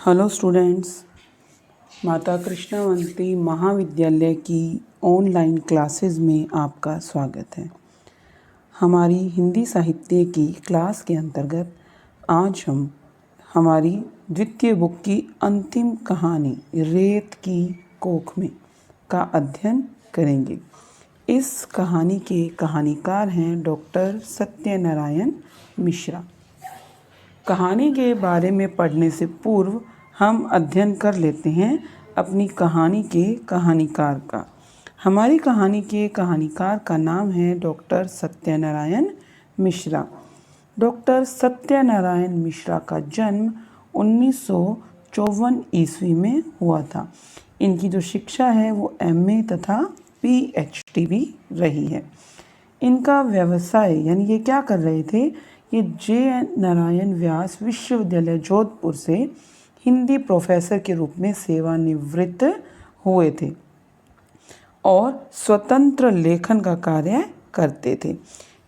Hello students, माता कृष्णावंती महाविद्यालय की ऑनलाइन क्लासेस में आपका स्वागत है। हमारी हिंदी साहित्य की क्लास के अंतर्गत आज हम हमारी द्वितीय बुक की अंतिम कहानी रेत की कोख में का अध्ययन करेंगे। इस कहानी के कहानीकार हैं डॉक्टर सत्यनारायण मिश्रा। कहानी के बारे में पढ़ने से पूर्व हम अध्ययन कर लेते हैं अपनी कहानी के कहानीकार का। हमारी कहानी के कहानीकार का नाम है डॉक्टर सत्यनारायण मिश्रा। डॉक्टर सत्यनारायण मिश्रा का जन्म 1954 ईस्वी में हुआ था। इनकी जो शिक्षा है वो MA तथा PhD भी रही है। इनका व्यवसाय यानी ये क्या कर रहे थे, ये J. नारायण व्यास विश्वविद्यालय जोधपुर से हिंदी प्रोफेसर के रूप में सेवानिवृत्त हुए थे और स्वतंत्र लेखन का कार्य करते थे।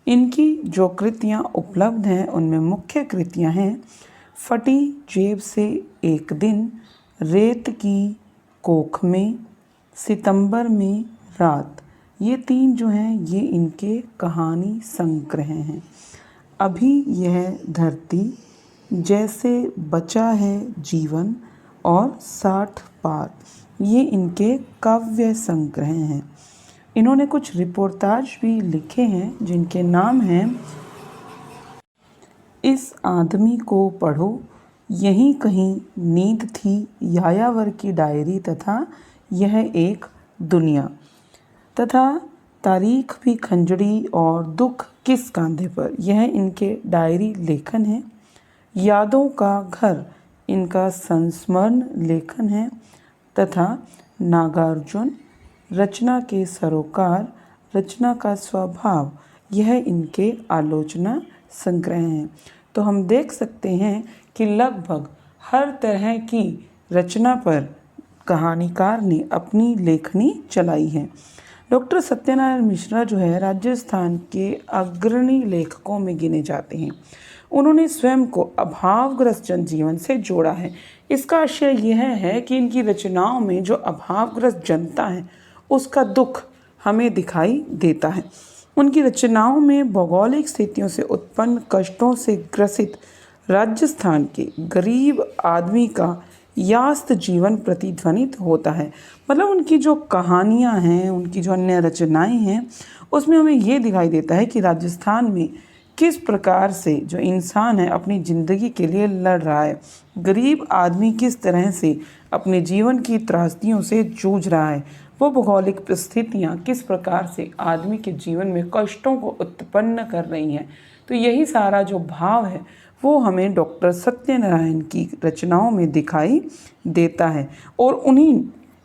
इनकी जो कृतियाँ उपलब्ध हैं उनमें मुख्य कृतियाँ हैं फटी जेब से एक दिन, रेत की कोख में, सितंबर में रात। ये तीन जो हैं ये इनके कहानी संग्रह हैं। अभी यह धरती, जैसे बचा है जीवन और 60 पार, ये इनके काव्य संग्रह हैं। इन्होंने कुछ रिपोर्टाज भी लिखे हैं जिनके नाम हैं इस आदमी को पढ़ो, यहीं कहीं नींद थी, यायावर की डायरी तथा यह एक दुनिया, तथा तारीख भी खंजड़ी और दुख किस कांधे पर, यह इनके डायरी लेखन है। यादों का घर इनका संस्मरण लेखन है तथा नागार्जुन, रचना के सरोकार, रचना का स्वभाव, यह इनके आलोचना संग्रह हैं। तो हम देख सकते हैं कि लगभग हर तरह की रचना पर कहानीकार ने अपनी लेखनी चलाई है। डॉक्टर सत्यनारायण मिश्रा जो है राजस्थान के अग्रणी लेखकों में गिने जाते हैं। उन्होंने स्वयं को अभावग्रस्त जनजीवन से जोड़ा है। इसका आशय यह है कि इनकी रचनाओं में जो अभावग्रस्त जनता है उसका दुख हमें दिखाई देता है। उनकी रचनाओं में भौगोलिक स्थितियों से उत्पन्न कष्टों से ग्रसित राजस्थान के गरीब आदमी का यास्त जीवन प्रतिध्वनित होता है। मतलब उनकी जो कहानियाँ हैं, उनकी जो अन्य रचनाएं हैं, उसमें हमें ये दिखाई देता है कि राजस्थान में किस प्रकार से जो इंसान है अपनी ज़िंदगी के लिए लड़ रहा है, गरीब आदमी किस तरह से अपने जीवन की त्रासदियों से जूझ रहा है, वो भौगोलिक परिस्थितियाँ किस प्रकार से आदमी के जीवन में कष्टों को उत्पन्न कर रही हैं। तो यही सारा जो भाव है वो हमें डॉक्टर सत्यनारायण की रचनाओं में दिखाई देता है और उन्हीं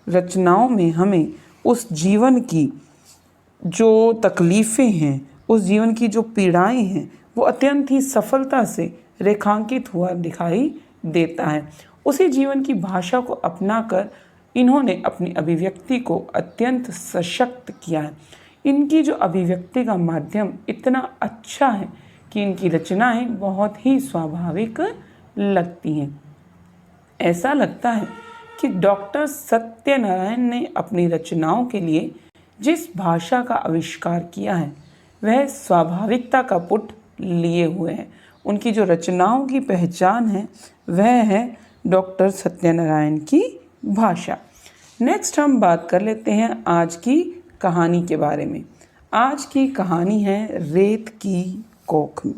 रचनाओं में हमें उस जीवन की जो तकलीफ़ें हैं, उस जीवन की जो पीड़ाएं हैं, वो अत्यंत ही सफलता से रेखांकित हुआ दिखाई देता है। उसी जीवन की भाषा को अपनाकर इन्होंने अपनी अभिव्यक्ति को अत्यंत सशक्त किया है। इनकी जो अभिव्यक्ति का माध्यम इतना अच्छा है कि इनकी रचनाएं बहुत ही स्वाभाविक लगती हैं। ऐसा लगता है कि डॉक्टर सत्यनारायण ने अपनी रचनाओं के लिए जिस भाषा का आविष्कार किया है वह स्वाभाविकता का पुट लिए हुए है। उनकी जो रचनाओं की पहचान है वह है डॉक्टर सत्यनारायण की भाषा। नेक्स्ट हम बात कर लेते हैं आज की कहानी के बारे में। आज की कहानी है रेत की कोख में।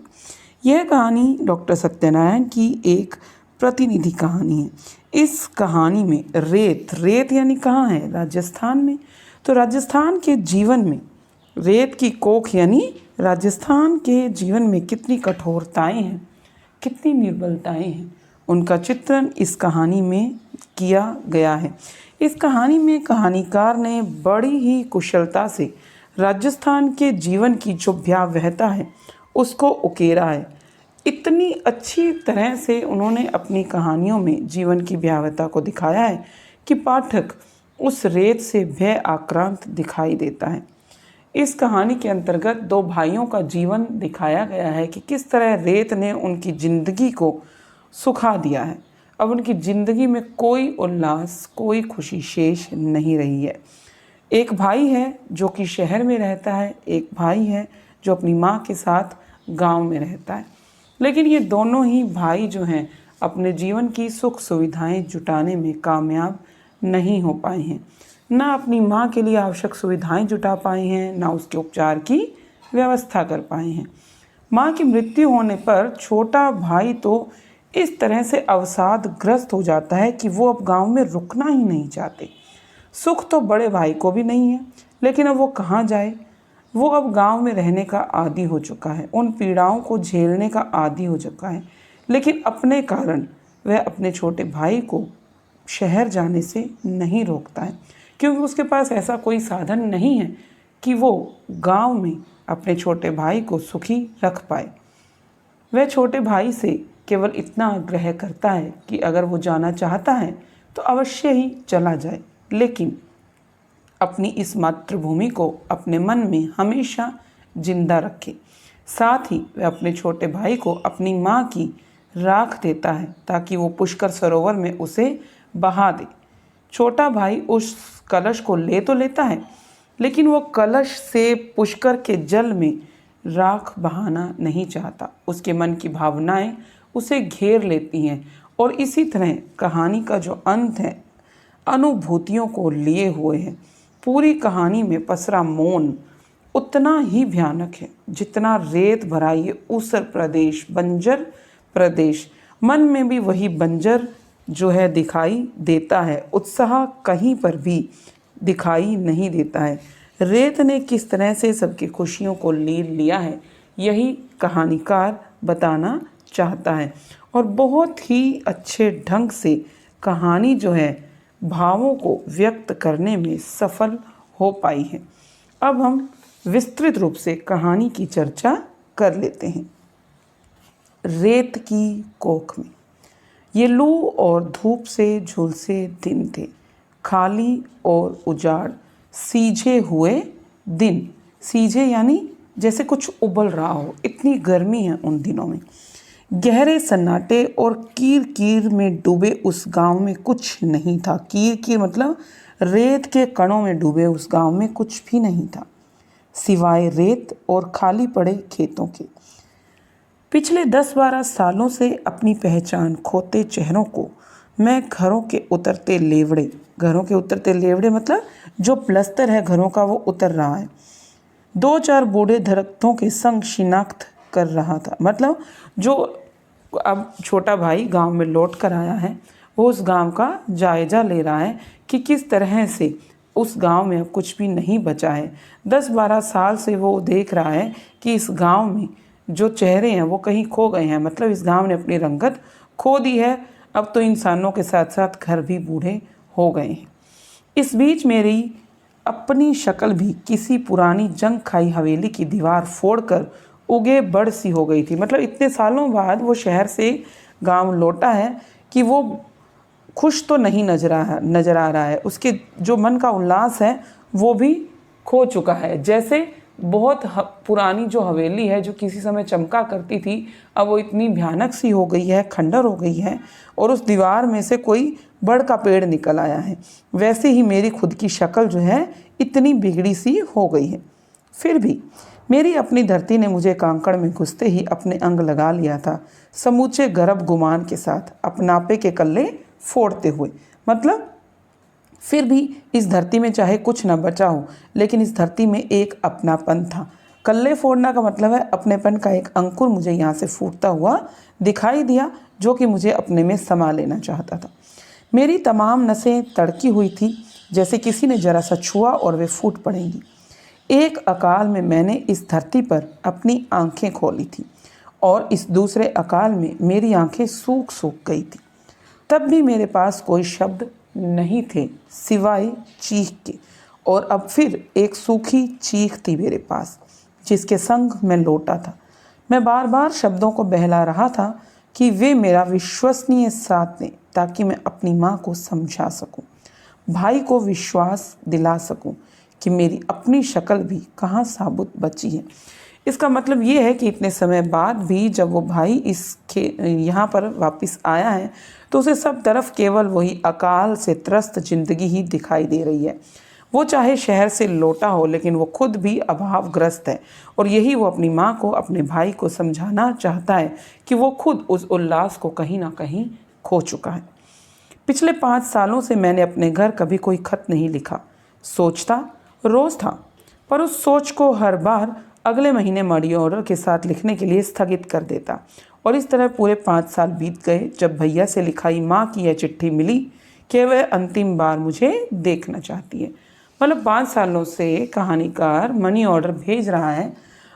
यह कहानी डॉक्टर सत्यनारायण की एक प्रतिनिधि कहानी है। इस कहानी में रेत यानी कहाँ है? राजस्थान में। तो राजस्थान के जीवन में रेत की कोख यानी राजस्थान के जीवन में कितनी कठोरताएं हैं, कितनी निर्बलताएं हैं, उनका चित्रण इस कहानी में किया गया है। इस कहानी में कहानीकार ने बड़ी ही कुशलता से राजस्थान के जीवन की जो भयावहता है उसको उकेरा है। इतनी अच्छी तरह से उन्होंने अपनी कहानियों में जीवन की भयावहता को दिखाया है कि पाठक उस रेत से भय आक्रांत दिखाई देता है। इस कहानी के अंतर्गत दो भाइयों का जीवन दिखाया गया है कि किस तरह रेत ने उनकी ज़िंदगी को सुखा दिया है। अब उनकी ज़िंदगी में कोई उल्लास, कोई खुशी शेष नहीं रही है। एक भाई है जो कि शहर में रहता है, एक भाई है जो अपनी माँ के साथ गांव में रहता है। लेकिन ये दोनों ही भाई जो हैं अपने जीवन की सुख सुविधाएं जुटाने में कामयाब नहीं हो पाए हैं। ना अपनी माँ के लिए आवश्यक सुविधाएं जुटा पाए हैं, ना उसके उपचार की व्यवस्था कर पाए हैं। माँ की मृत्यु होने पर छोटा भाई तो इस तरह से अवसादग्रस्त हो जाता है कि वो अब गांव में रुकना ही नहीं चाहते। सुख तो बड़े भाई को भी नहीं है, लेकिन अब वो कहाँ जाए। वो अब गांव में रहने का आदी हो चुका है, उन पीड़ाओं को झेलने का आदी हो चुका है, लेकिन अपने कारण वह अपने छोटे भाई को शहर जाने से नहीं रोकता है, क्योंकि उसके पास ऐसा कोई साधन नहीं है कि वो गांव में अपने छोटे भाई को सुखी रख पाए। वह छोटे भाई से केवल इतना आग्रह करता है कि अगर वो जाना चाहता है तो अवश्य ही चला जाए, लेकिन अपनी इस मातृभूमि को अपने मन में हमेशा जिंदा रखे। साथ ही वह अपने छोटे भाई को अपनी माँ की राख देता है ताकि वो पुष्कर सरोवर में उसे बहा दे। छोटा भाई उस कलश को ले तो लेता है, लेकिन वो कलश से पुष्कर के जल में राख बहाना नहीं चाहता। उसके मन की भावनाएं उसे घेर लेती हैं और इसी तरह कहानी का जो अंत है अनुभूतियों को लिए हुए है। पूरी कहानी में पसरा मौन उतना ही भयानक है जितना रेत भरा ये ऊसर प्रदेश, बंजर प्रदेश। मन में भी वही बंजर जो है दिखाई देता है, उत्साह कहीं पर भी दिखाई नहीं देता है। रेत ने किस तरह से सबकी खुशियों को ले लिया है, यही कहानीकार बताना चाहता है और बहुत ही अच्छे ढंग से कहानी जो है भावों को व्यक्त करने में सफल हो पाई है। अब हम विस्तृत रूप से कहानी की चर्चा कर लेते हैं। रेत की कोख में ये लू और धूप से झुलसे दिन थे, खाली और उजाड़ सीझे हुए दिन। सीझे यानी जैसे कुछ उबल रहा हो, इतनी गर्मी है उन दिनों में। गहरे सन्नाटे और कीर कीर में डूबे उस गांव में कुछ नहीं था। कीर कीर मतलब रेत के कणों में डूबे उस गांव में कुछ भी नहीं था सिवाय रेत और खाली पड़े खेतों के। पिछले 10-12 सालों से अपनी पहचान खोते चेहरों को मैं घरों के उतरते लेवड़े मतलब जो प्लस्तर है घरों का वो उतर रहा है, 2-4 बूढ़े दरख्तों के संग शिनाख्त कर रहा था। मतलब जो अब छोटा भाई गांव में लौट कर आया है, वो उस गांव का जायज़ा ले रहा है कि किस तरह से उस गांव में अब कुछ भी नहीं बचा है। 10-12 साल से वो देख रहा है कि इस गांव में जो चेहरे हैं वो कहीं खो गए हैं। मतलब इस गांव ने अपनी रंगत खो दी है। अब तो इंसानों के साथ साथ घर भी बूढ़े हो गए हैं। इस बीच मेरी अपनी शक्ल भी किसी पुरानी जंग खाई हवेली की दीवार फोड़कर उगे बड़ सी हो गई थी। मतलब इतने सालों बाद वो शहर से गांव लौटा है कि वो खुश तो नहीं नजर आ रहा है। उसके जो मन का उल्लास है वो भी खो चुका है। जैसे बहुत पुरानी जो हवेली है जो किसी समय चमका करती थी, अब वो इतनी भयानक सी हो गई है, खंडर हो गई है और उस दीवार में से कोई बड़ का पेड़ निकल आया है। वैसे ही मेरी खुद की शक्ल जो है इतनी बिगड़ी सी हो गई है। फिर भी मेरी अपनी धरती ने मुझे कांकड़ में घुसते ही अपने अंग लगा लिया था, समूचे गर्भ गुमान के साथ अपनापे के कल्ले फोड़ते हुए। मतलब फिर भी इस धरती में चाहे कुछ न बचा हो, लेकिन इस धरती में एक अपनापन था। कल्ले फोड़ना का मतलब है अपनेपन का एक अंकुर मुझे यहाँ से फूटता हुआ दिखाई दिया, जो कि मुझे अपने में समा लेना चाहता था। मेरी तमाम नसें तड़की हुई थी, जैसे किसी ने जरा सा छुआ और वे फूट पड़ेंगी। एक अकाल में मैंने इस धरती पर अपनी आंखें खोली थी और इस दूसरे अकाल में मेरी आंखें सूख गई थी। तब भी मेरे पास कोई शब्द नहीं थे सिवाय चीख के, और अब फिर एक सूखी चीख थी मेरे पास जिसके संग मैं लौटा था। मैं बार बार शब्दों को बहला रहा था कि वे मेरा विश्वसनीय साथ दें ताकि मैं अपनी माँ को समझा सकूं, भाई को विश्वास दिला सकूं कि मेरी अपनी शक्ल भी कहाँ साबुत बची है। इसका मतलब ये है कि इतने समय बाद भी जब वो भाई यहाँ पर वापस आया है तो उसे सब तरफ केवल वही अकाल से त्रस्त जिंदगी ही दिखाई दे रही है। वो चाहे शहर से लौटा हो लेकिन वो खुद भी अभावग्रस्त है, और यही वो अपनी माँ को, अपने भाई को समझाना चाहता है कि वो खुद उस उल्लास को कहीं ना कहीं खो चुका है। पिछले 5 सालों से मैंने अपने घर कभी कोई खत नहीं लिखा। सोचता रोज़ था, पर उस सोच को हर बार अगले महीने मनी ऑर्डर के साथ लिखने के लिए स्थगित कर देता, और इस तरह पूरे 5 साल बीत गए। जब भैया से लिखाई माँ की यह चिट्ठी मिली कि वह अंतिम बार मुझे देखना चाहती है। मतलब 5 सालों से कहानीकार मनी ऑर्डर भेज रहा है,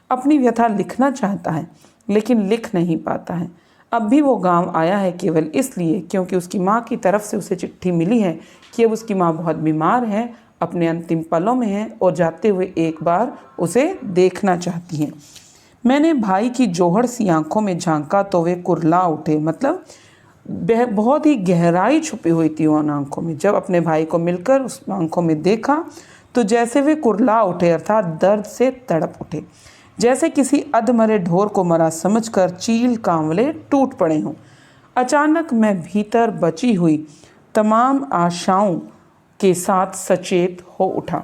अपनी व्यथा लिखना चाहता है लेकिन लिख नहीं पाता है। अब भी वो गांव आया है केवल इसलिए क्योंकि उसकी माँ की तरफ से उसे चिट्ठी मिली है कि अब उसकी माँ बहुत बीमार है, अपने अंतिम पलों में है और जाते हुए एक बार उसे देखना चाहती हैं। मैंने भाई की जोहड़ सी आंखों में झांका तो वे कुरला उठे। मतलब बहुत ही गहराई छुपी हुई थी उन आंखों में। जब अपने भाई को मिलकर उस आंखों में देखा तो जैसे वे कुरला उठे, अर्थात दर्द से तड़प उठे, जैसे किसी अधमरे ढोर को मरा समझकर चील कांवले टूट पड़े हों। अचानक मैं भीतर बची हुई तमाम आशाओं के साथ सचेत हो उठा।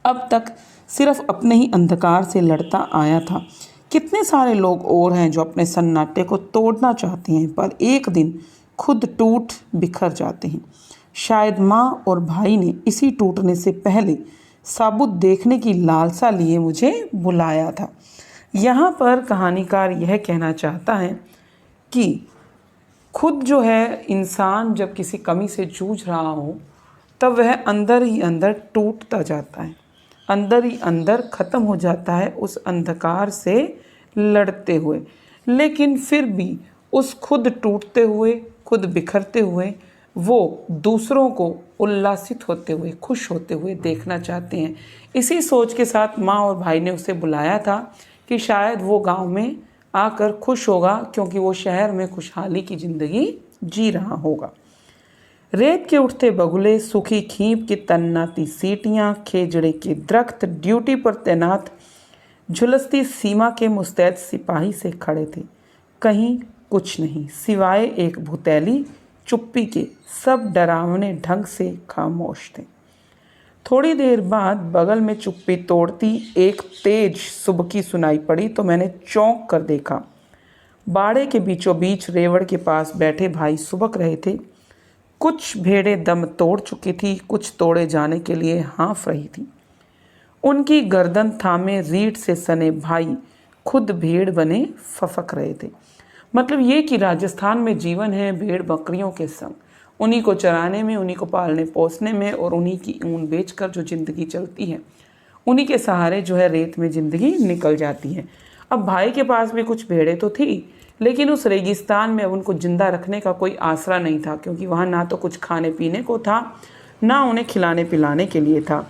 अब तक सिर्फ अपने ही अंधकार से लड़ता आया था। कितने सारे लोग और हैं जो अपने सन्नाटे को तोड़ना चाहते हैं, पर एक दिन खुद टूट बिखर जाते हैं। शायद माँ और भाई ने इसी टूटने से पहले साबुत देखने की लालसा लिए मुझे बुलाया था। यहाँ पर कहानीकार यह कहना चाहता है कि खुद जो है इंसान जब किसी कमी से जूझ रहा हो तब वह अंदर ही अंदर टूटता जाता है, अंदर ही अंदर ख़त्म हो जाता है उस अंधकार से लड़ते हुए। लेकिन फिर भी उस खुद टूटते हुए, खुद बिखरते हुए वो दूसरों को उल्लासित होते हुए, खुश होते हुए देखना चाहते हैं। इसी सोच के साथ माँ और भाई ने उसे बुलाया था कि शायद वो गांव में आकर खुश होगा क्योंकि वो शहर में खुशहाली की ज़िंदगी जी रहा होगा। रेत के उठते बगुले, सूखी खींप की तन्नाती सीटियाँ, खेजड़े के दरख्त, ड्यूटी पर तैनात झुलसती सीमा के मुस्तैद सिपाही से खड़े थे। कहीं कुछ नहीं सिवाय एक भुतैली चुप्पी के। सब डरावने ढंग से खामोश थे। थोड़ी देर बाद बगल में चुप्पी तोड़ती एक तेज सुबकी सुनाई पड़ी तो मैंने चौंक कर देखा। बाड़े के बीचों बीच रेवड़ के पास बैठे भाई सुबक रहे थे। कुछ भेड़ें दम तोड़ चुकी थी, कुछ तोड़े जाने के लिए हाँफ रही थी। उनकी गर्दन थामे रीढ़ से सने भाई खुद भेड़ बने फफक रहे थे। मतलब ये कि राजस्थान में जीवन है भेड़ बकरियों के संग, उन्हीं को चराने में, उन्हीं को पालने पोसने में और उन्हीं की ऊन बेचकर जो ज़िंदगी चलती है, उन्हीं के सहारे जो है रेत में ज़िंदगी निकल जाती है। अब भाई के पास भी कुछ भेड़ें तो थी, लेकिन उस रेगिस्तान में अब उनको ज़िंदा रखने का कोई आसरा नहीं था, क्योंकि वहाँ ना तो कुछ खाने पीने को था, ना उन्हें खिलाने पिलाने के लिए था।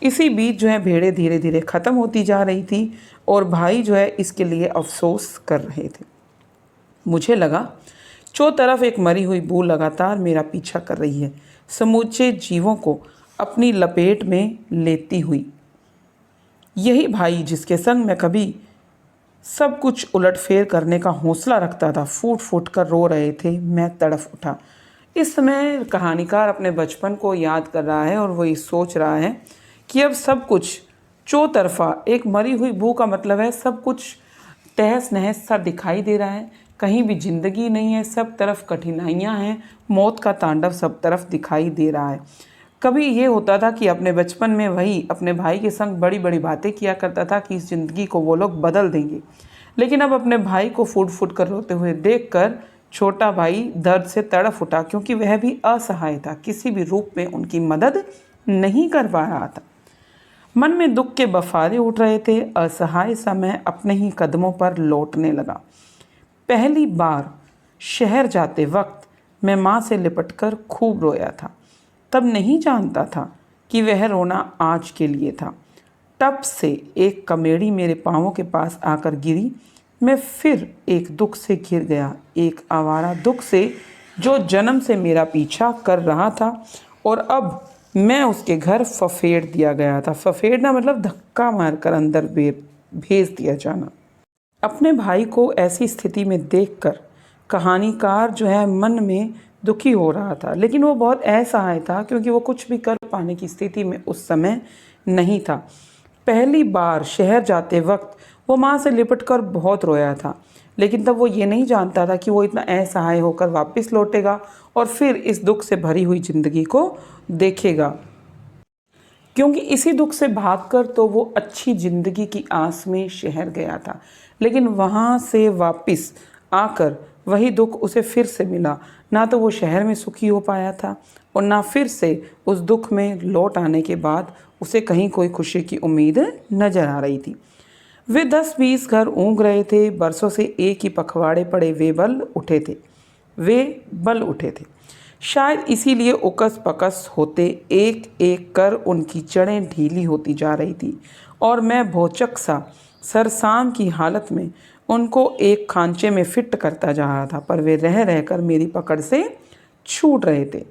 इसी बीच जो है भेड़ें धीरे धीरे ख़त्म होती जा रही थी और भाई जो है इसके लिए अफसोस कर रहे थे। मुझे लगा चौ तरफ एक मरी हुई बू लगातार मेरा पीछा कर रही है, समूचे जीवों को अपनी लपेट में लेती हुई। यही भाई जिसके संग मैं कभी सब कुछ उलटफेर करने का हौसला रखता था, फूट फूट कर रो रहे थे। मैं तड़फ उठा। इस समय कहानीकार अपने बचपन को याद कर रहा है और वो ये सोच रहा है कि अब सब कुछ चौतरफा, एक मरी हुई बू का मतलब है सब कुछ तहस नहस सा दिखाई दे रहा है, कहीं भी ज़िंदगी नहीं है, सब तरफ कठिनाइयाँ हैं, मौत का तांडव सब तरफ दिखाई दे रहा है। कभी ये होता था कि अपने बचपन में वही अपने भाई के संग बड़ी बड़ी बातें किया करता था कि इस ज़िंदगी को वो लोग बदल देंगे, लेकिन अब अपने भाई को फूट फूट कर रोते हुए देखकर छोटा भाई दर्द से तड़फ उठा, क्योंकि वह भी असहाय था, किसी भी रूप में उनकी मदद नहीं कर पा रहा था। मन में दुख के बफारे उठ रहे थे। असहाय सा मैं अपने ही कदमों पर लौटने लगा। पहली बार शहर जाते वक्त मैं माँ से लिपटकर खूब रोया था। तब नहीं जानता था कि वह रोना आज के लिए था। तब से एक कमेड़ी मेरे पाँवों के पास आकर गिरी। मैं फिर एक दुख से घिर गया, एक आवारा दुख से जो जन्म से मेरा पीछा कर रहा था, और अब मैं उसके घर फफेड़ दिया गया था। फफेड़ना मतलब धक्का मारकर अंदर भेज दिया जाना। अपने भाई को ऐसी स्थिति में देखकर कहानीकार जो है मन में दुखी हो रहा था, लेकिन वो बहुत असहाय था क्योंकि वो कुछ भी कर पाने की स्थिति में उस समय नहीं था। पहली बार शहर जाते वक्त वो माँ से लिपटकर बहुत रोया था, लेकिन तब वो ये नहीं जानता था कि वो इतना असहाय होकर वापस लौटेगा और फिर इस दुख से भरी हुई जिंदगी को देखेगा, क्योंकि इसी दुख से भागकर तो वो अच्छी जिंदगी की आस में शहर गया था, लेकिन वहाँ से वापस आकर वही दुख उसे फिर से मिला। ना तो वो शहर में सुखी हो पाया था और ना फिर से उस दुख में लौट आने के बाद उसे कहीं कोई खुशी की उम्मीद नजर आ रही थी। वे 10-20 घर ऊँग रहे थे, बरसों से एक ही पखवाड़े पड़े वे बल उठे थे। शायद इसीलिए उकस पकस होते एक एक कर उनकी जड़ें ढीली होती जा रही थी और मैं भौचक सा सरसाम की हालत में उनको एक खांचे में फिट करता जा रहा था, पर वे रह रहकर मेरी पकड़ से छूट रहे थे।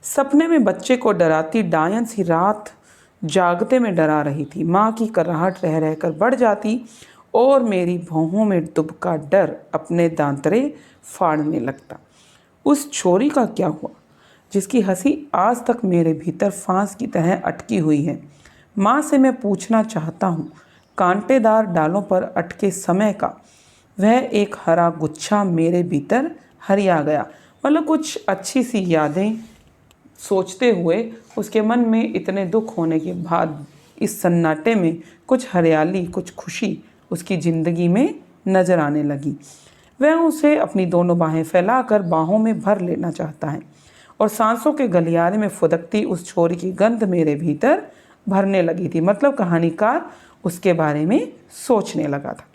सपने में बच्चे को डराती डायन सी रात जागते में डरा रही थी। माँ की कराहट रह रहकर बढ़ जाती और मेरी भौहों में दुबका डर अपने दांतरे फाड़ने लगता। उस छोरी का क्या हुआ जिसकी हंसी आज तक मेरे भीतर फांस की तरह अटकी हुई है? माँ से मैं पूछना चाहता हूँ। कांटेदार डालों पर अटके समय का वह एक हरा गुच्छा मेरे भीतर हरिया गया। मतलब कुछ अच्छी सी यादें सोचते हुए उसके मन में इतने दुख होने के बाद इस सन्नाटे में कुछ हरियाली, कुछ खुशी उसकी ज़िंदगी में नज़र आने लगी। वह उसे अपनी दोनों बाहें फैलाकर बाहों में भर लेना चाहता है और सांसों के गलियारे में फुदकती उस छोरी की गंध मेरे भीतर भरने लगी थी। मतलब कहानीकार उसके बारे में सोचने लगा था।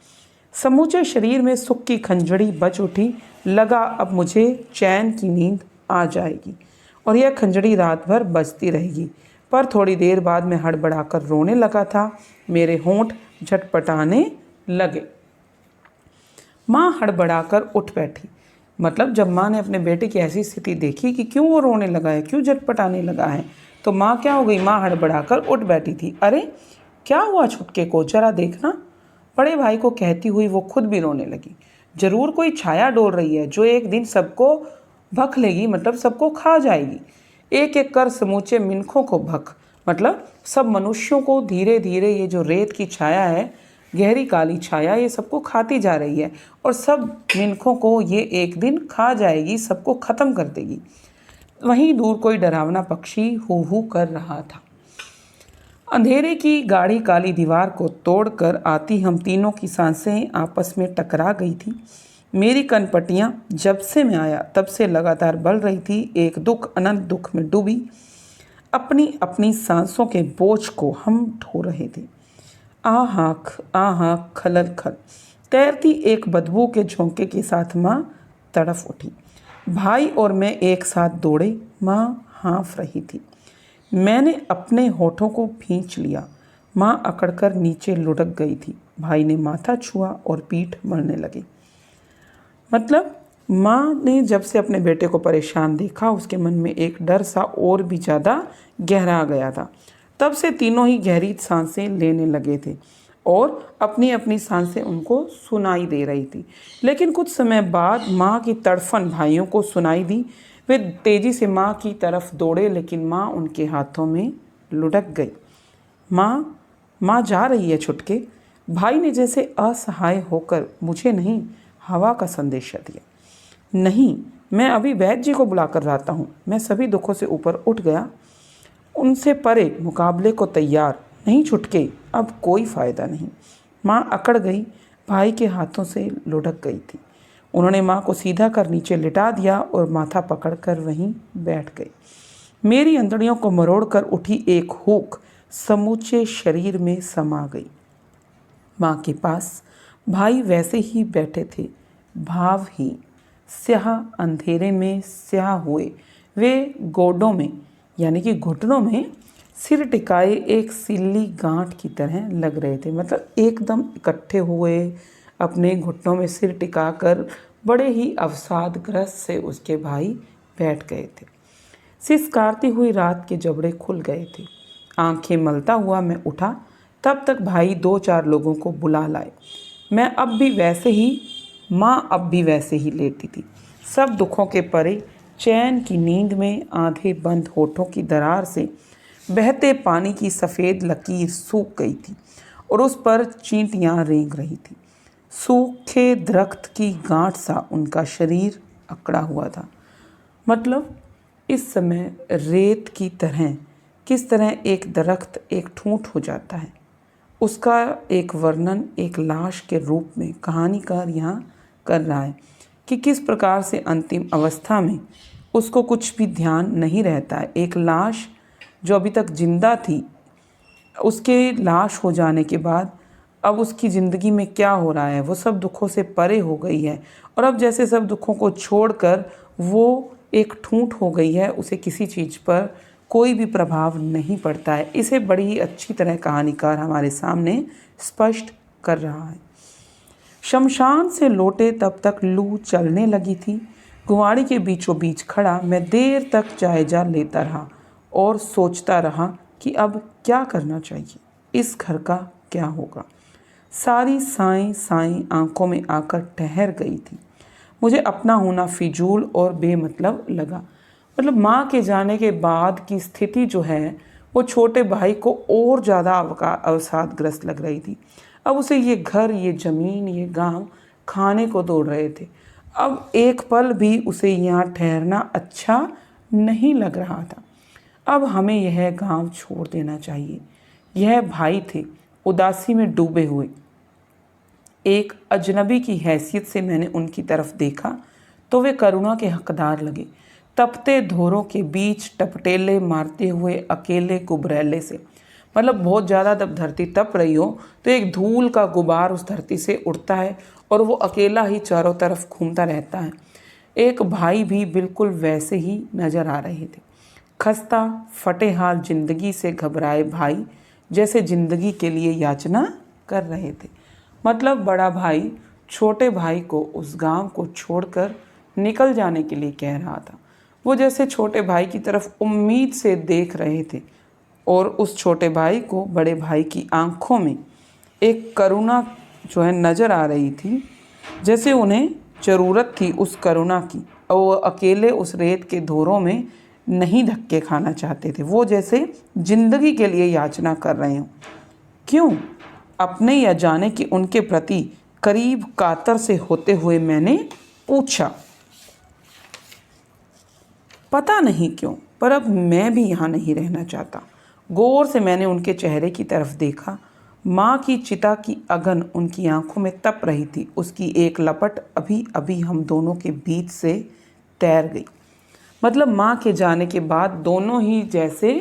समूचे शरीर में सुख की खंजड़ी बज उठी। लगा अब मुझे चैन की नींद आ जाएगी और यह खंजड़ी रात भर बजती रहेगी। पर थोड़ी देर बाद मैं हड़बड़ाकर रोने लगा था। मेरे होंठ झटपटाने लगे। माँ हड़बड़ाकर उठ बैठी। मतलब जब माँ ने अपने बेटे की ऐसी स्थिति देखी कि क्यों वो रोने लगा है, क्यों झटपटाने लगा है, तो माँ क्या हो गई? माँ हड़बड़ाकर उठ बैठी थी। अरे क्या हुआ छुटके को, जरा देखना, बड़े भाई को कहती हुई वो खुद भी रोने लगी। जरूर कोई छाया डोल रही है जो एक दिन सबको भख लेगी, मतलब सबको खा जाएगी। एक एक कर समूचे मिनखों को भख, मतलब सब मनुष्यों को धीरे धीरे ये जो रेत की छाया है, गहरी काली छाया, ये सबको खाती जा रही है और सब मिनखों को ये एक दिन खा जाएगी, सबको ख़त्म कर देगी। वहीं दूर कोई डरावना पक्षी हू हू कर रहा था। अंधेरे की गाढ़ी काली दीवार को तोड़कर आती हम तीनों की सांसें आपस में टकरा गई थी। मेरी कनपटियाँ जब से मैं आया तब से लगातार बल रही थी। एक दुख अनंत दुख में डूबी अपनी अपनी सांसों के बोझ को हम ढो रहे थे। आह खलल खल तैरती एक बदबू के झोंके के साथ माँ तड़फ उठी। भाई और मैं एक साथ दौड़े। माँ हाँफ रही थी। मैंने अपने होठों को खींच लिया। माँ अकड़कर नीचे लुढ़क गई थी। भाई ने माथा छुआ और पीठ मलने लगी। मतलब माँ ने जब से अपने बेटे को परेशान देखा, उसके मन में एक डर सा और भी ज़्यादा गहरा गया था। तब से तीनों ही गहरी सांसें लेने लगे थे और अपनी अपनी सांसें उनको सुनाई दे रही थी। लेकिन कुछ समय बाद माँ की तड़फन भाइयों को सुनाई दी। वे तेज़ी से माँ की तरफ दौड़े, लेकिन माँ उनके हाथों में लुढ़क गई। माँ जा रही है छुटके। भाई ने जैसे असहाय होकर मुझे नहीं, हवा का संदेशा दिया। नहीं, मैं अभी वैद्य जी को बुलाकर लाता हूँ। मैं सभी दुखों से ऊपर उठ गया, उनसे परे मुकाबले को तैयार। नहीं छुटके, अब कोई फ़ायदा नहीं। माँ अकड़ गई, भाई के हाथों से लुढ़क गई थी। उन्होंने माँ को सीधा कर नीचे लिटा दिया और माथा पकड़कर वहीं बैठ गई। मेरी अंतड़ियों को मरोड़कर उठी एक हुक समूचे शरीर में समा गई। माँ के पास भाई वैसे ही बैठे थे, भावहीन, स्याह अंधेरे में स्याह हुए। वे गोडों में यानी कि घुटनों में सिर टिकाए एक सिल्ली गांठ की तरह लग रहे थे। मतलब एकदम इकट्ठे हुए अपने घुटनों में सिर टिकाकर बड़े ही अवसादग्रस्त से उसके भाई बैठ गए थे। सिसकारती हुई रात के जबड़े खुल गए थे। आंखें मलता हुआ मैं उठा। तब तक भाई 2-4 लोगों को बुला लाए। मैं अब भी वैसे ही माँ अब भी वैसे ही लेटी थी, सब दुखों के परे चैन की नींद में। आधे बंद होठों की दरार से बहते पानी की सफ़ेद लकीर सूख गई थी और उस पर चींटियाँ रेंग रही थी। सूखे दरख्त की गांठ सा उनका शरीर अकड़ा हुआ था। मतलब इस समय रेत की तरह किस तरह एक दरख्त एक ठूंठ हो जाता है, उसका एक वर्णन एक लाश के रूप में कहानीकार यहाँ कर रहा है कि किस प्रकार से अंतिम अवस्था में उसको कुछ भी ध्यान नहीं रहता है। एक लाश जो अभी तक जिंदा थी, उसके लाश हो जाने के बाद अब उसकी ज़िंदगी में क्या हो रहा है, वो सब दुखों से परे हो गई है और अब जैसे सब दुखों को छोड़कर वो एक ठूंठ हो गई है, उसे किसी चीज़ पर कोई भी प्रभाव नहीं पड़ता है। इसे बड़ी ही अच्छी तरह कहानीकार हमारे सामने स्पष्ट कर रहा है। शमशान से लौटे तब तक लू चलने लगी थी। कुंवाड़ी के बीचों बीच खड़ा मैं देर तक जायजा लेता रहा और सोचता रहा कि अब क्या करना चाहिए, इस घर का क्या होगा। सारी साएं साएं आंखों में आकर ठहर गई थी। मुझे अपना होना फिजूल और बेमतलब लगा। मतलब माँ के जाने के बाद की स्थिति जो है वो छोटे भाई को और ज़्यादा अवसादग्रस्त लग रही थी। अब उसे ये घर, ये ज़मीन, ये गांव खाने को दौड़ रहे थे। अब एक पल भी उसे यहाँ ठहरना अच्छा नहीं लग रहा था। अब हमें यह गांव छोड़ देना चाहिए। यह भाई थे उदासी में डूबे हुए। एक अजनबी की हैसियत से मैंने उनकी तरफ देखा तो वे करुणा के हकदार लगे। तपते धोरों के बीच टपटेले मारते हुए अकेले गुबरैले से, मतलब बहुत ज़्यादा जब धरती तप रही हो तो एक धूल का गुबार उस धरती से उड़ता है और वो अकेला ही चारों तरफ घूमता रहता है। एक भाई भी बिल्कुल वैसे ही नज़र आ रहे थे। खस्ता फटे हाल जिंदगी से घबराए भाई जैसे जिंदगी के लिए याचना कर रहे थे। मतलब बड़ा भाई छोटे भाई को उस गांव को छोड़कर निकल जाने के लिए कह रहा था। वो जैसे छोटे भाई की तरफ उम्मीद से देख रहे थे और उस छोटे भाई को बड़े भाई की आंखों में एक करुणा जो है नज़र आ रही थी, जैसे उन्हें ज़रूरत थी उस करुणा की और वो अकेले उस रेत के धोरों में नहीं धक्के खाना चाहते थे। वो जैसे जिंदगी के लिए याचना कर रहे हों। क्यों? अपने या जाने कि उनके प्रति करीब कातर से होते हुए मैंने पूछा। पता नहीं क्यों, पर अब मैं भी यहाँ नहीं रहना चाहता। गौर से मैंने उनके चेहरे की तरफ देखा। माँ की चिता की अगन उनकी आंखों में तप रही थी। उसकी एक लपट अभी अभी हम दोनों के बीच से तैर गई। मतलब माँ के जाने के बाद दोनों ही जैसे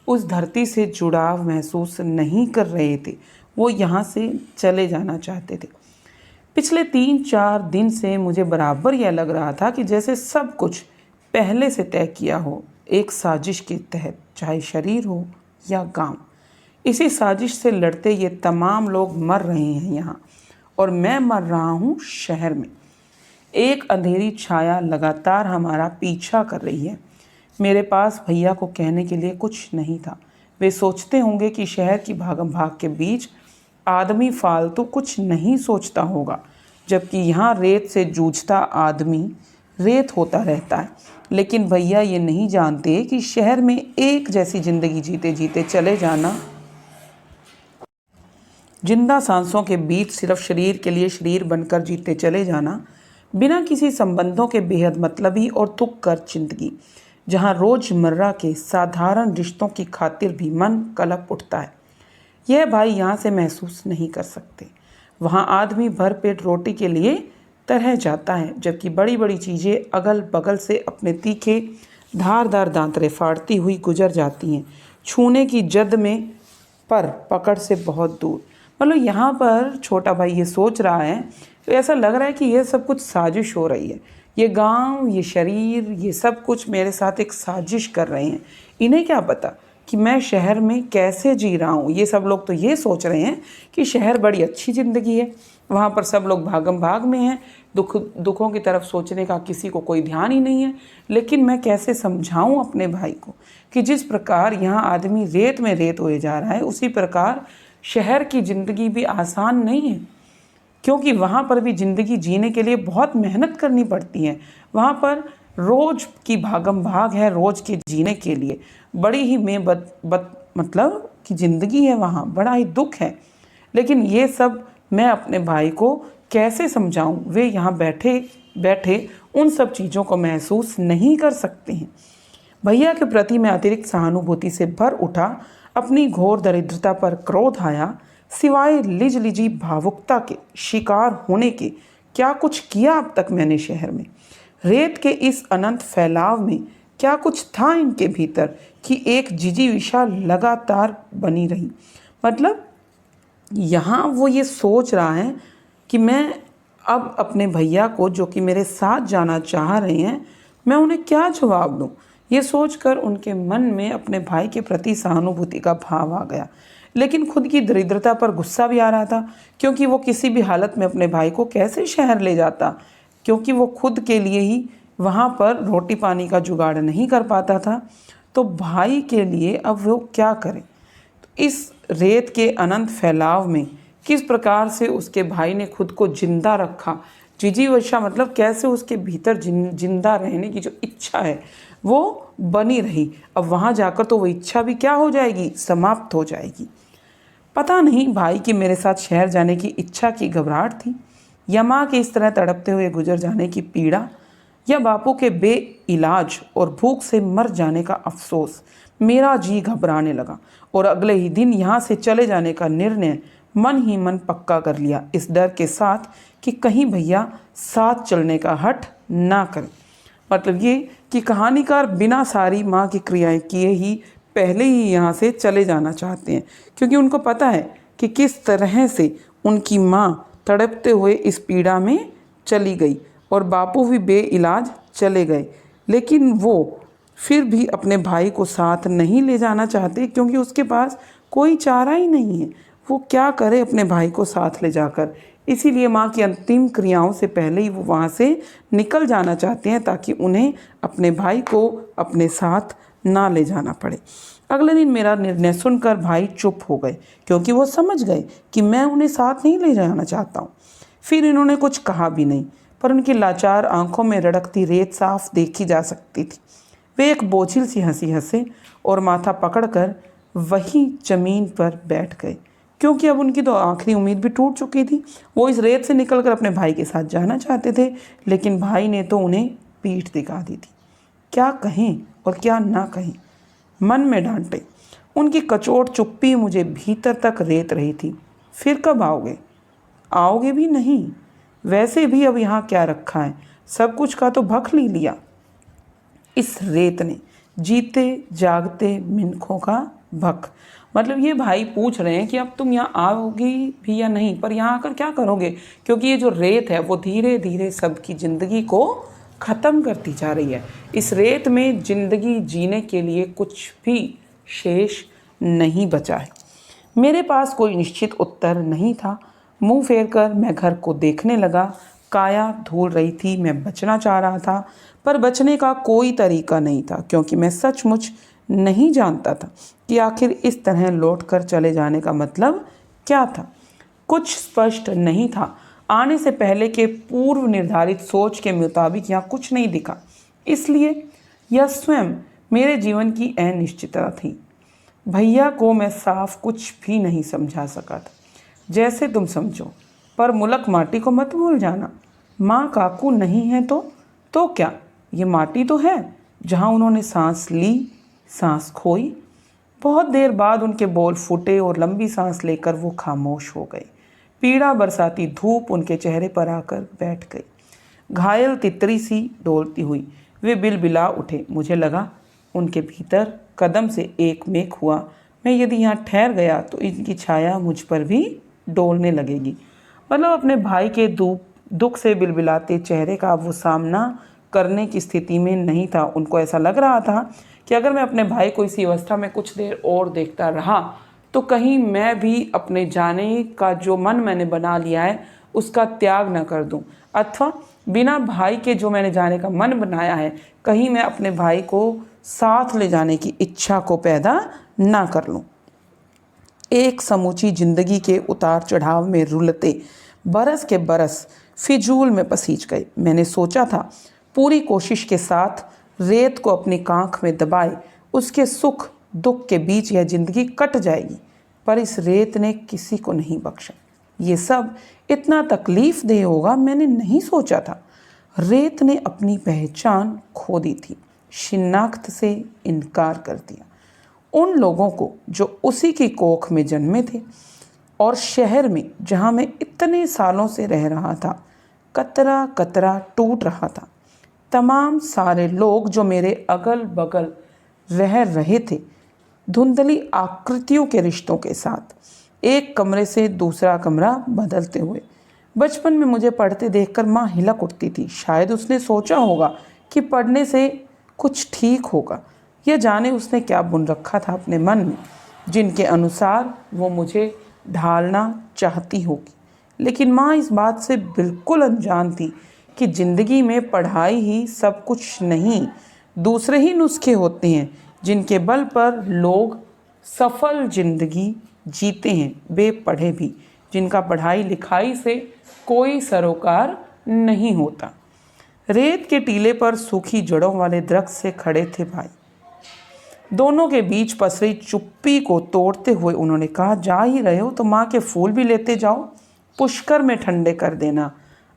उस धरती से जुड़ाव महसूस नहीं कर रहे थे। वो यहाँ से चले जाना चाहते थे। पिछले 3-4 दिन से मुझे बराबर यह लग रहा था कि जैसे सब कुछ पहले से तय किया हो, एक साजिश के तहत, चाहे शरीर हो या गांव। इसी साजिश से लड़ते ये तमाम लोग मर रहे हैं यहाँ और मैं मर रहा हूँ शहर में। एक अंधेरी छाया लगातार हमारा पीछा कर रही है। मेरे पास भैया को कहने के लिए कुछ नहीं था। वे सोचते होंगे कि शहर की भागम भाग के बीच आदमी फालतू कुछ नहीं सोचता होगा, जबकि यहाँ रेत से जूझता आदमी रेत होता रहता है। लेकिन भैया ये नहीं जानते कि शहर में एक जैसी ज़िंदगी जीते जीते चले जाना, जिंदा सांसों के बीच सिर्फ शरीर के लिए शरीर बनकर जीते चले जाना, बिना किसी संबंधों के बेहद मतलबी और तुक कर जिंदगी, जहाँ रोज़मर्रा के साधारण रिश्तों की खातिर भी मन कलप उठता है, यह भाई यहाँ से महसूस नहीं कर सकते। वहाँ आदमी भरपेट रोटी के लिए तरह जाता है, जबकि बड़ी बड़ी चीज़ें अगल बगल से अपने तीखे धारदार दांतरे फाड़ती हुई गुजर जाती हैं, छूने की जद में पर पकड़ से बहुत दूर। मतलब यहाँ पर छोटा भाई ये सोच रहा है, तो ऐसा लग रहा है कि ये सब कुछ साजिश हो रही है। ये गांव, ये शरीर, ये सब कुछ मेरे साथ एक साजिश कर रहे हैं। इन्हें क्या पता कि मैं शहर में कैसे जी रहा हूँ। ये सब लोग तो ये सोच रहे हैं कि शहर बड़ी अच्छी ज़िंदगी है, वहाँ पर सब लोग भागम भाग में हैं, दुखों की तरफ सोचने का किसी को कोई ध्यान ही नहीं है। लेकिन मैं कैसे समझाऊँ अपने भाई को कि जिस प्रकार यहाँ आदमी रेत में रेत होए जा रहा है, उसी प्रकार शहर की ज़िंदगी भी आसान नहीं है, क्योंकि वहाँ पर भी ज़िंदगी जीने के लिए बहुत मेहनत करनी पड़ती है। वहाँ पर रोज़ की भागम भाग है, रोज़ के जीने के लिए बड़ी ही मतलब कि ज़िंदगी है, वहाँ बड़ा ही दुख है। लेकिन ये सब मैं अपने भाई को कैसे समझाऊं? वे यहाँ बैठे बैठे उन सब चीज़ों को महसूस नहीं कर सकते हैं। भैया के प्रति मैं अतिरिक्त सहानुभूति से भर उठा। अपनी घोर दरिद्रता पर क्रोध आया। सिवाय लिजी भावुकता के शिकार होने के क्या कुछ किया अब तक मैंने शहर में? रेत के इस अनंत फैलाव में क्या कुछ था इनके भीतर कि एक जिजीविषा लगातार बनी रही? मतलब यहाँ वो ये सोच रहा है कि मैं अब अपने भैया को, जो कि मेरे साथ जाना चाह रहे हैं, मैं उन्हें क्या जवाब दूँ? ये सोचकर उनके मन में अपने भाई के प्रति सहानुभूति का भाव आ गया। लेकिन खुद की दरिद्रता पर गुस्सा भी आ रहा था, क्योंकि वो किसी भी हालत में अपने भाई को कैसे शहर ले जाता, क्योंकि वो खुद के लिए ही वहाँ पर रोटी पानी का जुगाड़ नहीं कर पाता था। तो भाई के लिए अब वो क्या करे? इस रेत के अनंत फैलाव में किस प्रकार से उसके भाई ने खुद को जिंदा रखा, जिजीविषा मतलब कैसे उसके भीतर जिंदा रहने की जो इच्छा है वो बनी रही। अब वहाँ जाकर तो वो इच्छा भी क्या हो जाएगी? समाप्त हो जाएगी। पता नहीं भाई की मेरे साथ शहर जाने की इच्छा की घबराहट थी, या माँ के इस तरह तड़पते हुए गुजर जाने की पीड़ा, या बापू के बेइलाज और भूख से मर जाने का अफसोस। मेरा जी घबराने लगा और अगले ही दिन यहाँ से चले जाने का निर्णय मन ही मन पक्का कर लिया, इस डर के साथ कि कहीं भैया साथ चलने का हठ ना करें। मतलब ये कि कहानीकार बिना सारी माँ की क्रियाएं किए ही पहले ही यहाँ से चले जाना चाहते हैं, क्योंकि उनको पता है कि किस तरह से उनकी माँ तड़पते हुए इस पीड़ा में चली गई और बापू भी बेइलाज चले गए। लेकिन वो फिर भी अपने भाई को साथ नहीं ले जाना चाहते, क्योंकि उसके पास कोई चारा ही नहीं है। वो क्या करे अपने भाई को साथ ले जाकर? इसीलिए माँ की अंतिम क्रियाओं से पहले ही वो वहाँ से निकल जाना चाहते हैं, ताकि उन्हें अपने भाई को अपने साथ ना ले जाना पड़े। अगले दिन मेरा निर्णय सुनकर भाई चुप हो गए, क्योंकि वो समझ गए कि मैं उन्हें साथ नहीं ले जाना चाहता हूँ। फिर इन्होंने कुछ कहा भी नहीं, पर उनकी लाचार आंखों में रड़कती रेत साफ देखी जा सकती थी। वे एक बोझिल सी हंसी हंसे और माथा पकड़कर वहीं जमीन पर बैठ गए, क्योंकि अब उनकी तो आखिरी उम्मीद भी टूट चुकी थी। वो इस रेत से निकलकर अपने भाई के साथ जाना चाहते थे, लेकिन भाई ने तो उन्हें पीठ दिखा दी थी। क्या कहें और क्या ना कहें, मन में डांटे। उनकी कचोट चुप्पी मुझे भीतर तक रेत रही थी। फिर कब आओगे? आओगे भी नहीं। वैसे भी अब यहाँ क्या रखा है? सब कुछ का तो भख ले लिया इस रेत ने, जीते जागते मिनखों का भख। मतलब ये भाई पूछ रहे हैं कि अब तुम यहाँ आओगे भी या नहीं, पर यहाँ आकर क्या करोगे? क्योंकि ये जो रेत है वो धीरे धीरे सबकी ज़िंदगी को ख़त्म करती जा रही है। इस रेत में ज़िंदगी जीने के लिए कुछ भी शेष नहीं बचा है। मेरे पास कोई निश्चित उत्तर नहीं था। मुंह फेरकर मैं घर को देखने लगा। काया धूल रही थी। मैं बचना चाह रहा था, पर बचने का कोई तरीका नहीं था, क्योंकि मैं सचमुच नहीं जानता था कि आखिर इस तरह लौटकर चले जाने का मतलब क्या था। कुछ स्पष्ट नहीं था। आने से पहले के पूर्व निर्धारित सोच के मुताबिक यहाँ कुछ नहीं दिखा। इसलिए यह स्वयं मेरे जीवन की अनिश्चितता थी। भैया को मैं साफ कुछ भी नहीं समझा सका था। जैसे तुम समझो, पर मुलक माटी को मत भूल जाना। माँ काकू नहीं है तो क्या, ये माटी तो है जहाँ उन्होंने सांस ली, सांस खोई। बहुत देर बाद उनके बोल फूटे और लंबी सांस लेकर वो खामोश हो गए। पीड़ा बरसाती धूप उनके चेहरे पर आकर बैठ गई, घायल तितरी सी डोलती हुई। वे बिलबिला उठे। मुझे लगा उनके भीतर कदम से एक मेक हुआ। मैं यदि यहाँ ठहर गया तो इनकी छाया मुझ पर भी डोलने लगेगी। मतलब अपने भाई के दुख से बिलबिलाते चेहरे का वो सामना करने की स्थिति में नहीं था। उनको ऐसा लग रहा था कि अगर मैं अपने भाई को इसी अवस्था में कुछ देर और देखता रहा तो कहीं मैं भी अपने जाने का जो मन मैंने बना लिया है उसका त्याग न कर दूं, अथवा बिना भाई के जो मैंने जाने का मन बनाया है कहीं मैं अपने भाई को साथ ले जाने की इच्छा को पैदा ना कर लूं। एक समूची जिंदगी के उतार चढ़ाव में रुलते बरस के बरस फिजूल में पसीज गए। मैंने सोचा था पूरी कोशिश के साथ रेत को अपनी कांख में दबाए उसके सुख दुख के बीच यह जिंदगी कट जाएगी, पर इस रेत ने किसी को नहीं बख्शा। ये सब इतना तकलीफ देह होगा मैंने नहीं सोचा था। रेत ने अपनी पहचान खो दी थी, शिनाख्त से इनकार कर दिया। उन लोगों को जो उसी की कोख में जन्मे थे और शहर में जहाँ मैं इतने सालों से रह रहा था, कतरा कतरा टूट रहा था। तमाम सारे लोग जो मेरे अगल बगल रह रहे थे, धुंधली आकृतियों के रिश्तों के साथ, एक कमरे से दूसरा कमरा बदलते हुए। बचपन में मुझे पढ़ते देखकर माँ हिलक उठती थी। शायद उसने सोचा होगा कि पढ़ने से कुछ ठीक होगा, यह जाने उसने क्या बुन रखा था अपने मन में, जिनके अनुसार वो मुझे ढालना चाहती होगी। लेकिन माँ इस बात से बिल्कुल अनजान थी कि ज़िंदगी में पढ़ाई ही सब कुछ नहीं, दूसरे ही नुस्खे होते हैं जिनके बल पर लोग सफल ज़िंदगी जीते हैं, बेपढ़े भी, जिनका पढ़ाई लिखाई से कोई सरोकार नहीं होता। रेत के टीले पर सूखी जड़ों वाले दरख्त से खड़े थे भाई। दोनों के बीच पसरी चुप्पी को तोड़ते हुए उन्होंने कहा, जा ही रहे हो तो माँ के फूल भी लेते जाओ, पुष्कर में ठंडे कर देना,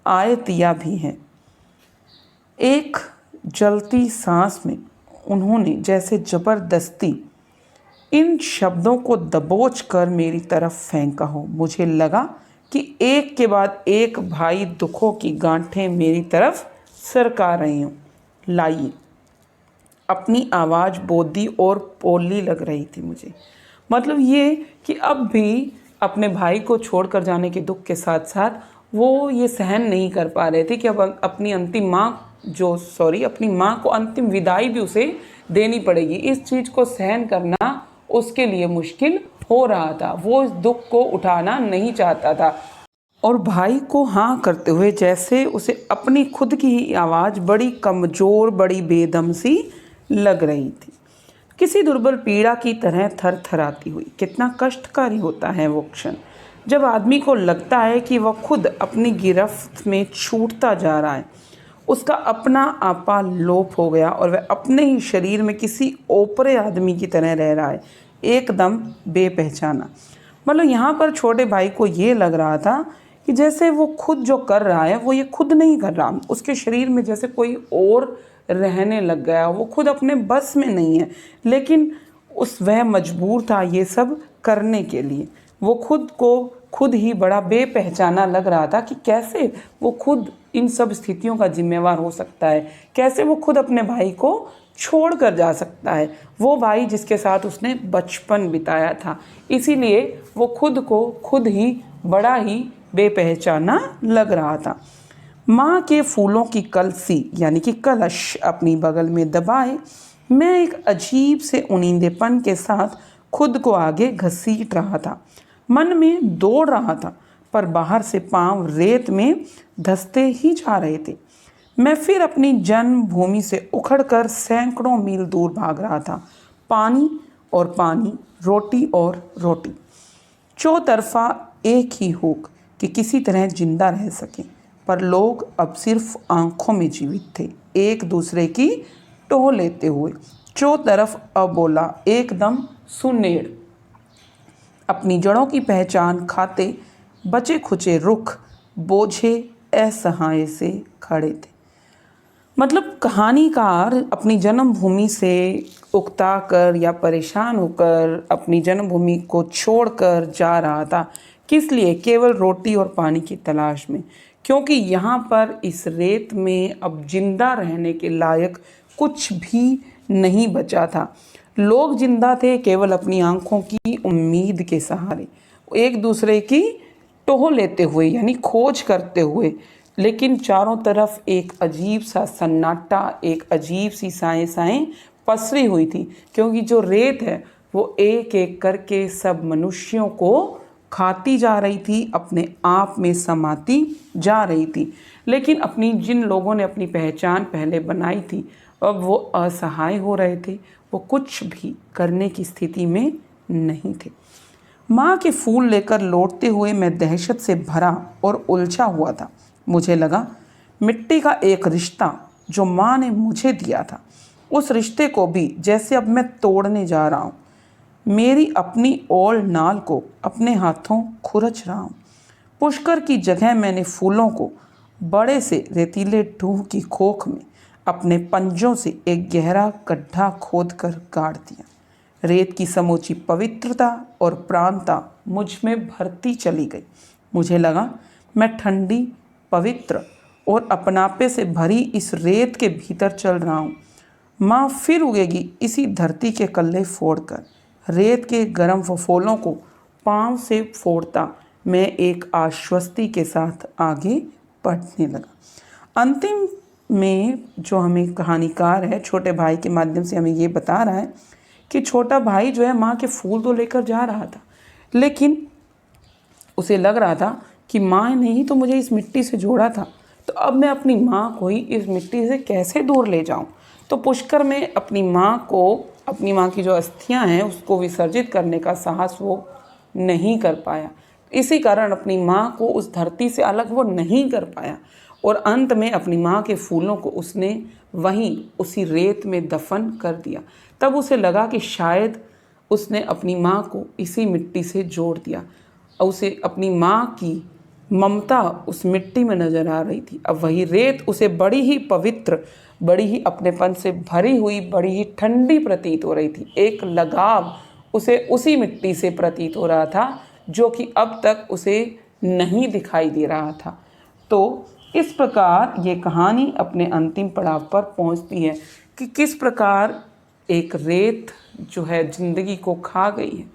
आयतिया भी हैं। एक जलती सांस में उन्होंने जैसे जबरदस्ती इन शब्दों को दबोच कर मेरी तरफ फेंका हो। मुझे लगा कि एक के बाद एक भाई दुखों की गांठें मेरी तरफ सरका रही हों। लाइए, अपनी आवाज़ बोदी और पोली लग रही थी मुझे। मतलब ये कि अब भी अपने भाई को छोड़कर जाने के दुख के साथ साथ वो ये सहन नहीं कर पा रहे थे कि अब अपनी अपनी माँ को अंतिम विदाई भी उसे देनी पड़ेगी। इस चीज़ को सहन करना उसके लिए मुश्किल हो रहा था। वो इस दुख को उठाना नहीं चाहता था और भाई को हाँ करते हुए जैसे उसे अपनी खुद की ही आवाज़ बड़ी कमज़ोर, बड़ी बेदम सी लग रही थी, किसी दुर्बल पीड़ा की तरह थर थराती हुई। कितना कष्टकारी होता है वो क्षण जब आदमी को लगता है कि वह खुद अपनी गिरफ्त में छूटता जा रहा है, उसका अपना आपा लोप हो गया और वह अपने ही शरीर में किसी ओपरे आदमी की तरह रह रहा है, एकदम बेपहचाना। मतलब यहाँ पर छोटे भाई को ये लग रहा था कि जैसे वो खुद जो कर रहा है वो ये खुद नहीं कर रहा, उसके शरीर में जैसे कोई और रहने लग गया, वो खुद अपने बस में नहीं है, लेकिन वह मजबूर था ये सब करने के लिए। वो खुद को खुद ही बड़ा बेपहचाना लग रहा था कि कैसे वो खुद इन सब स्थितियों का जिम्मेवार हो सकता है, कैसे वो खुद अपने भाई को छोड़ कर जा सकता है, वो भाई जिसके साथ उसने बचपन बिताया था। इसीलिए वो खुद को खुद ही बड़ा ही बेपहचाना लग रहा था। माँ के फूलों की कलसी यानी कि कलश अपनी बगल में दबाए मैं एक अजीब से उनींदेपन के साथ खुद को आगे घसीट रहा था। मन में दौड़ रहा था पर बाहर से पांव रेत में धंसते ही जा रहे थे। मैं फिर अपनी जन्मभूमि से उखड़कर सैकड़ों मील दूर भाग रहा था। पानी और पानी, रोटी और रोटी, चौतरफा एक ही हुक कि किसी तरह जिंदा रह सकें। पर लोग अब सिर्फ आंखों में जीवित थे, एक दूसरे की टोह लेते हुए। चौतरफ अबोला, एकदम सुन्नेड़, अपनी जड़ों की पहचान खाते बचे खुचे रुख बोझे असहाय से खड़े थे। मतलब कहानीकार अपनी जन्मभूमि से उकता कर या परेशान होकर अपनी जन्मभूमि को छोड़कर जा रहा था। किस लिए? केवल रोटी और पानी की तलाश में, क्योंकि यहाँ पर इस रेत में अब जिंदा रहने के लायक कुछ भी नहीं बचा था। लोग जिंदा थे केवल अपनी आंखों की उम्मीद के सहारे, एक दूसरे की टोह लेते हुए यानी खोज करते हुए। लेकिन चारों तरफ एक अजीब सा सन्नाटा, एक अजीब सी साएं साएं पसरी हुई थी, क्योंकि जो रेत है वो एक एक करके सब मनुष्यों को खाती जा रही थी, अपने आप में समाती जा रही थी। लेकिन अपनी जिन लोगों ने अपनी पहचान पहले बनाई थी, अब वो असहाय हो रहे थे, वो कुछ भी करने की स्थिति में नहीं थे। माँ के फूल लेकर लौटते हुए मैं दहशत से भरा और उलझा हुआ था। मुझे लगा मिट्टी का एक रिश्ता जो माँ ने मुझे दिया था, उस रिश्ते को भी जैसे अब मैं तोड़ने जा रहा हूँ। मेरी अपनी ओल नाल को अपने हाथों खुरच रहा हूँ। पुष्कर की जगह मैंने फूलों को बड़े से रेतीले ढूह की खोख में अपने पंजों से एक गहरा गड्ढा खोद कर गाड़ दिया। रेत की समूची पवित्रता और प्राणता मुझ में भरती चली गई। मुझे लगा मैं ठंडी, पवित्र और अपनापे से भरी इस रेत के भीतर चल रहा हूँ। माँ फिर उगेगी इसी धरती के कल्ले फोड़कर। रेत के गर्म फफोलों को पाँव से फोड़ता मैं एक आश्वस्ति के साथ आगे बढ़ने लगा। अंतिम में जो हमें कहानीकार है छोटे भाई के माध्यम से हमें ये बता रहा है कि छोटा भाई जो है माँ के फूल तो लेकर जा रहा था, लेकिन उसे लग रहा था कि माँ ने ही तो मुझे इस मिट्टी से जोड़ा था, तो अब मैं अपनी माँ को ही इस मिट्टी से कैसे दूर ले जाऊँ। तो पुष्कर में अपनी माँ की जो अस्थियाँ हैं उसको विसर्जित करने का साहस वो नहीं कर पाया। इसी कारण अपनी माँ को उस धरती से अलग वो नहीं कर पाया और अंत में अपनी माँ के फूलों को उसने वहीं उसी रेत में दफन कर दिया। तब उसे लगा कि शायद उसने अपनी माँ को इसी मिट्टी से जोड़ दिया। उसे अपनी माँ की ममता उस मिट्टी में नजर आ रही थी। अब वही रेत उसे बड़ी ही पवित्र, बड़ी ही अपनेपन से भरी हुई, बड़ी ही ठंडी प्रतीत हो रही थी। एक लगाव उसे उसी मिट्टी से प्रतीत हो रहा था जो कि अब तक उसे नहीं दिखाई दे रहा था। तो इस प्रकार ये कहानी अपने अंतिम पड़ाव पर पहुंचती है कि किस प्रकार एक रेत जो है जिंदगी को खा गई है,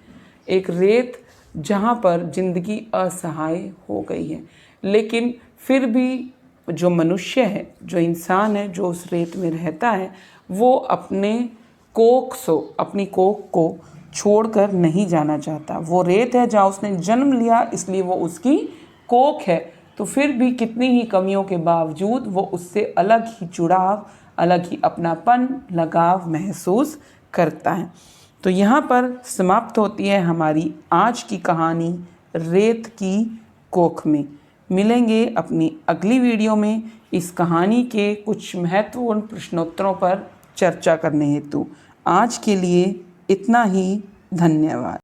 एक रेत जहाँ पर जिंदगी असहाय हो गई है, लेकिन फिर भी जो मनुष्य है, जो इंसान है, जो उस रेत में रहता है, वो अपनी कोख को छोड़कर नहीं जाना चाहता। वो रेत है जहाँ उसने जन्म लिया, इसलिए वो उसकी कोख है। तो फिर भी कितनी ही कमियों के बावजूद वो उससे अलग ही जुड़ाव, अलग ही अपनापन, लगाव महसूस करता है। तो यहाँ पर समाप्त होती है हमारी आज की कहानी रेत की कोख में। मिलेंगे अपनी अगली वीडियो में इस कहानी के कुछ महत्वपूर्ण प्रश्नोत्तरों पर चर्चा करने हेतु। आज के लिए इतना ही। धन्यवाद।